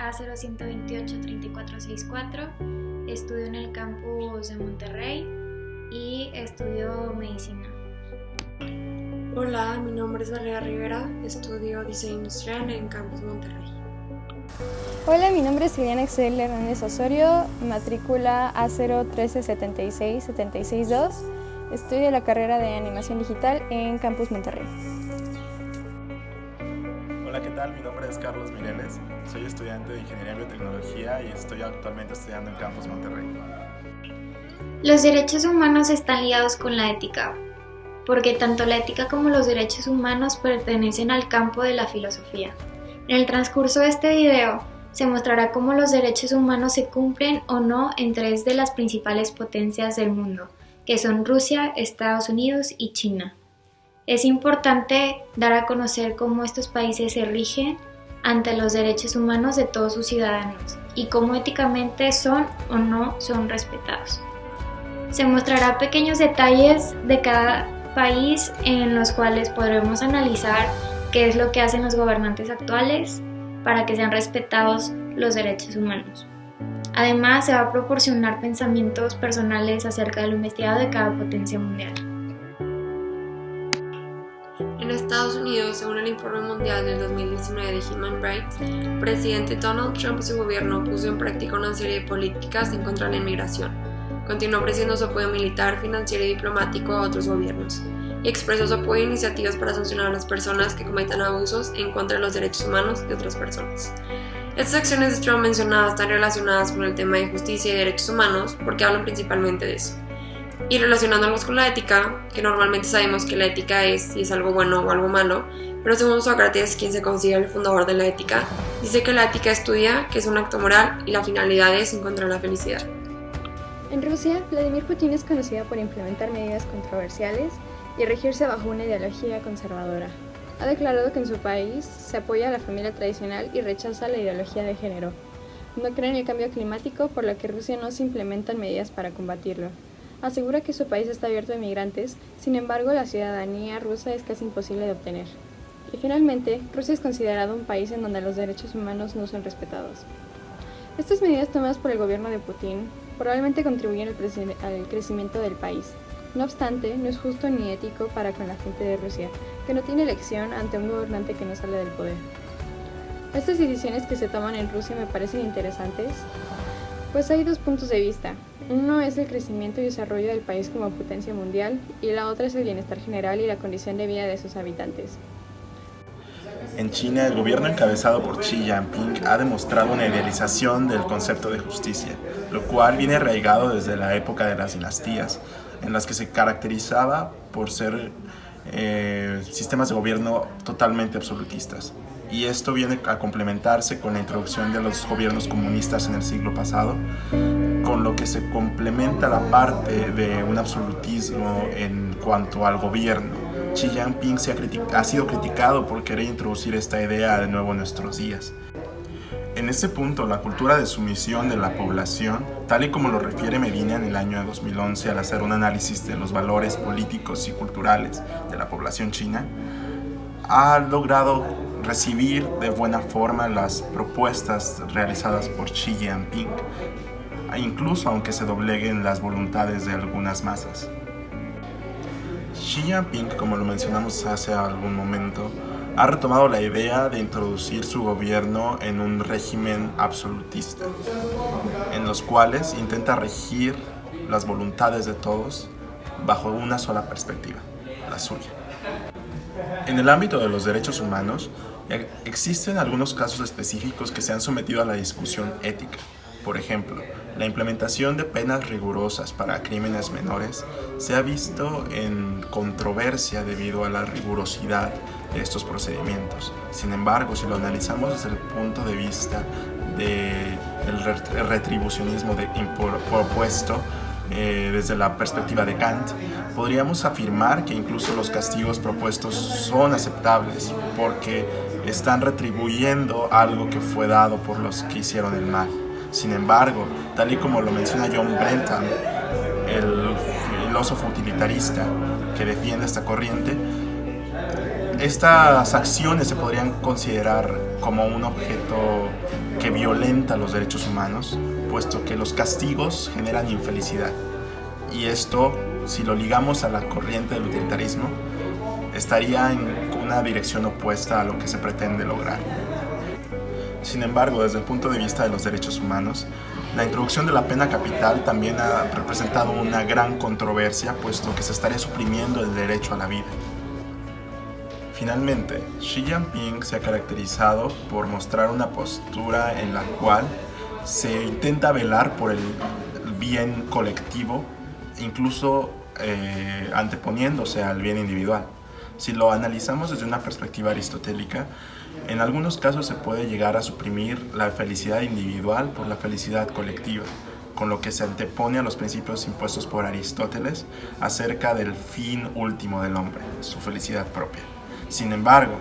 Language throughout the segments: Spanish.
A0128-3464, estudio en el campus de Monterrey y estudio medicina. Hola, mi nombre es Valeria Rivera, estudio diseño industrial en campus Monterrey. Hola, mi nombre es Liliana Excel Hernández Osorio, matrícula A01376-762, estudio la carrera de animación digital en campus Monterrey. Hola, ¿qué tal? Mi nombre es Carlos Mireles, soy estudiante de Ingeniería en Biotecnología y estoy actualmente estudiando en campus Monterrey. Los derechos humanos están ligados con la ética, porque tanto la ética como los derechos humanos pertenecen al campo de la filosofía. En el transcurso de este video se mostrará cómo los derechos humanos se cumplen o no en tres de las principales potencias del mundo, que son Rusia, Estados Unidos y China. Es importante dar a conocer cómo estos países se rigen ante los derechos humanos de todos sus ciudadanos y cómo éticamente son o no son respetados. Se mostrará pequeños detalles de cada país en los cuales podremos analizar qué es lo que hacen los gobernantes actuales para que sean respetados los derechos humanos. Además, se va a proporcionar pensamientos personales acerca de lo investigado de cada potencia mundial. En Estados Unidos, según el informe mundial del 2019 de Human Rights, el presidente Donald Trump y su gobierno puso en práctica una serie de políticas en contra de la inmigración. Continuó ofreciendo su apoyo militar, financiero y diplomático a otros gobiernos y expresó su apoyo a iniciativas para sancionar a las personas que cometan abusos en contra de los derechos humanos de otras personas. Estas acciones de Trump mencionadas están relacionadas con el tema de justicia y derechos humanos porque hablan principalmente de eso. Y relacionándolos con la ética, que normalmente sabemos que la ética es si es algo bueno o algo malo, pero según Sócrates, quien se considera el fundador de la ética, dice que la ética estudia que es un acto moral y la finalidad es encontrar la felicidad. En Rusia, Vladimir Putin es conocido por implementar medidas controversiales y regirse bajo una ideología conservadora. Ha declarado que en su país se apoya a la familia tradicional y rechaza la ideología de género. No cree en el cambio climático, por lo que Rusia no se implementan medidas para combatirlo. Asegura que su país está abierto a inmigrantes, sin embargo la ciudadanía rusa es casi imposible de obtener. Y finalmente, Rusia es considerado un país en donde los derechos humanos no son respetados. Estas medidas tomadas por el gobierno de Putin probablemente contribuyen al crecimiento del país. No obstante, no es justo ni ético para con la gente de Rusia, que no tiene elección ante un gobernante que no sale del poder. Estas decisiones que se toman en Rusia me parecen interesantes, pues hay dos puntos de vista. Uno es el crecimiento y desarrollo del país como potencia mundial, y la otra es el bienestar general y la condición de vida de sus habitantes. En China, el gobierno encabezado por Xi Jinping ha demostrado una idealización del concepto de justicia, lo cual viene arraigado desde la época de las dinastías, en las que se caracterizaba por ser sistemas de gobierno totalmente absolutistas. Y esto viene a complementarse con la introducción de los gobiernos comunistas en el siglo pasado, con lo que se complementa la parte de un absolutismo en cuanto al gobierno. Xi Jinping ha sido criticado por querer introducir esta idea de nuevo en nuestros días. En este punto, la cultura de sumisión de la población, tal y como lo refiere Medina en el año 2011 al hacer un análisis de los valores políticos y culturales de la población china, ha logrado recibir de buena forma las propuestas realizadas por Xi Jinping, incluso aunque se dobleguen las voluntades de algunas masas. Xi Jinping, como lo mencionamos hace algún momento, ha retomado la idea de introducir su gobierno en un régimen absolutista, en los cuales intenta regir las voluntades de todos bajo una sola perspectiva, la suya. En el ámbito de los derechos humanos, existen algunos casos específicos que se han sometido a la discusión ética. Por ejemplo, la implementación de penas rigurosas para crímenes menores se ha visto en controversia debido a la rigurosidad de estos procedimientos. Sin embargo, si lo analizamos desde el punto de vista del retribucionismo propuesto, desde la perspectiva de Kant, podríamos afirmar que incluso los castigos propuestos son aceptables porque están retribuyendo algo que fue dado por los que hicieron el mal. Sin embargo, tal y como lo menciona John Bentham, el filósofo utilitarista que defiende esta corriente, estas acciones se podrían considerar como un objeto que violenta los derechos humanos, puesto que los castigos generan infelicidad. Y esto, si lo ligamos a la corriente del utilitarismo, estaría en una dirección opuesta a lo que se pretende lograr. Sin embargo, desde el punto de vista de los derechos humanos, la introducción de la pena capital también ha representado una gran controversia, puesto que se estaría suprimiendo el derecho a la vida. Finalmente, Xi Jinping se ha caracterizado por mostrar una postura en la cual se intenta velar por el bien colectivo, incluso anteponiéndose al bien individual. Si lo analizamos desde una perspectiva aristotélica, en algunos casos se puede llegar a suprimir la felicidad individual por la felicidad colectiva, con lo que se antepone a los principios impuestos por Aristóteles acerca del fin último del hombre, su felicidad propia. Sin embargo,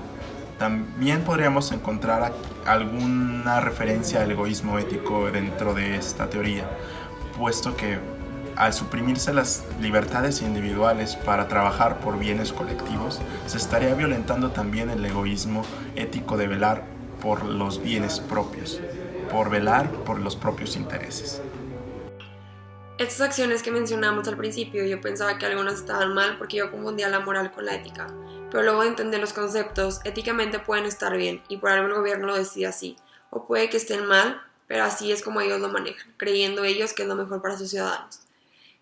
también podríamos encontrar alguna referencia al egoísmo ético dentro de esta teoría, puesto que al suprimirse las libertades individuales para trabajar por bienes colectivos, se estaría violentando también el egoísmo ético de velar por los bienes propios, por velar por los propios intereses. Estas acciones que mencionamos al principio, yo pensaba que algunas estaban mal porque yo confundía la moral con la ética, pero luego de entender los conceptos, éticamente pueden estar bien y por algo el gobierno lo decide así, o puede que estén mal, pero así es como ellos lo manejan, creyendo ellos que es lo mejor para sus ciudadanos.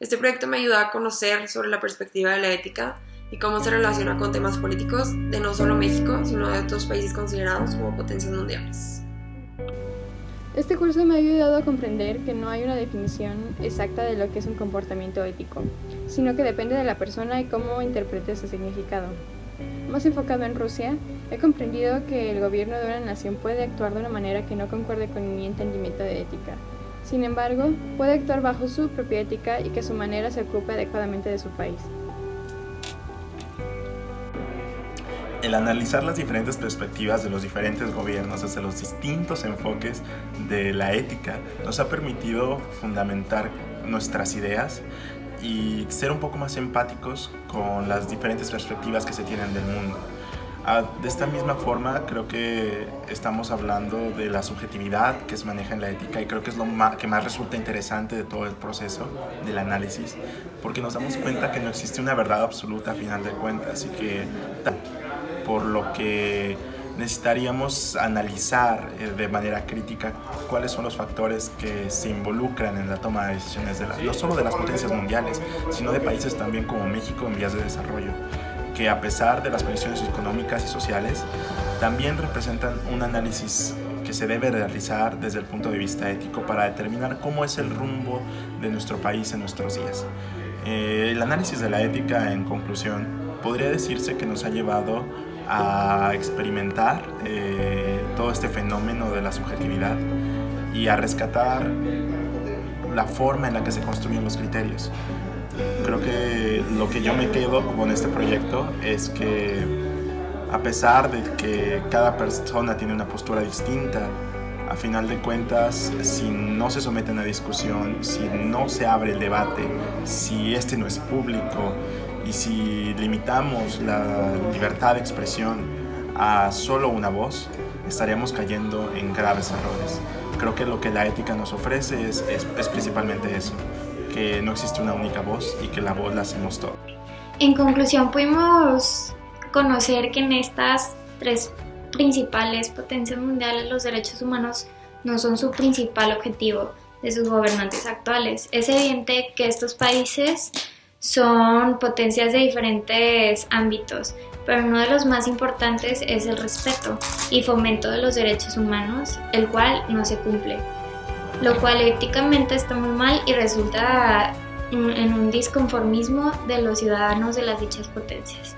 Este proyecto me ayuda a conocer sobre la perspectiva de la ética y cómo se relaciona con temas políticos de no solo México, sino de otros países considerados como potencias mundiales. Este curso me ha ayudado a comprender que no hay una definición exacta de lo que es un comportamiento ético, sino que depende de la persona y cómo interprete su significado. Más enfocado en Rusia, he comprendido que el gobierno de una nación puede actuar de una manera que no concuerde con mi entendimiento de ética. Sin embargo, puede actuar bajo su propia ética y que su manera se ocupe adecuadamente de su país. El analizar las diferentes perspectivas de los diferentes gobiernos desde los distintos enfoques de la ética nos ha permitido fundamentar nuestras ideas y ser un poco más empáticos con las diferentes perspectivas que se tienen del mundo. De esta misma forma, creo que estamos hablando de la subjetividad que se maneja en la ética y creo que es lo que más resulta interesante de todo el proceso del análisis, porque nos damos cuenta que no existe una verdad absoluta a final de cuentas y que por lo que necesitaríamos analizar de manera crítica cuáles son los factores que se involucran en la toma de decisiones no solo de las potencias mundiales, sino de países también como México en vías de desarrollo, que a pesar de las condiciones económicas y sociales, también representan un análisis que se debe realizar desde el punto de vista ético para determinar cómo es el rumbo de nuestro país en nuestros días. El análisis de la ética, en conclusión, podría decirse que nos ha llevado a experimentar todo este fenómeno de la subjetividad y a rescatar la forma en la que se construyen los criterios. Creo que lo que yo me quedo con este proyecto es que a pesar de que cada persona tiene una postura distinta, a final de cuentas, si no se someten a discusión, si no se abre el debate, si este no es público y si limitamos la libertad de expresión a solo una voz, estaríamos cayendo en graves errores. Creo que lo que la ética nos ofrece es principalmente eso, que no existe una única voz y que la voz la hacemos todos. En conclusión, pudimos conocer que en estas tres principales potencias mundiales los derechos humanos no son su principal objetivo de sus gobernantes actuales. Es evidente que estos países son potencias de diferentes ámbitos, pero uno de los más importantes es el respeto y fomento de los derechos humanos, el cual no se cumple, lo cual éticamente está muy mal y resulta en un disconformismo de los ciudadanos de las dichas potencias.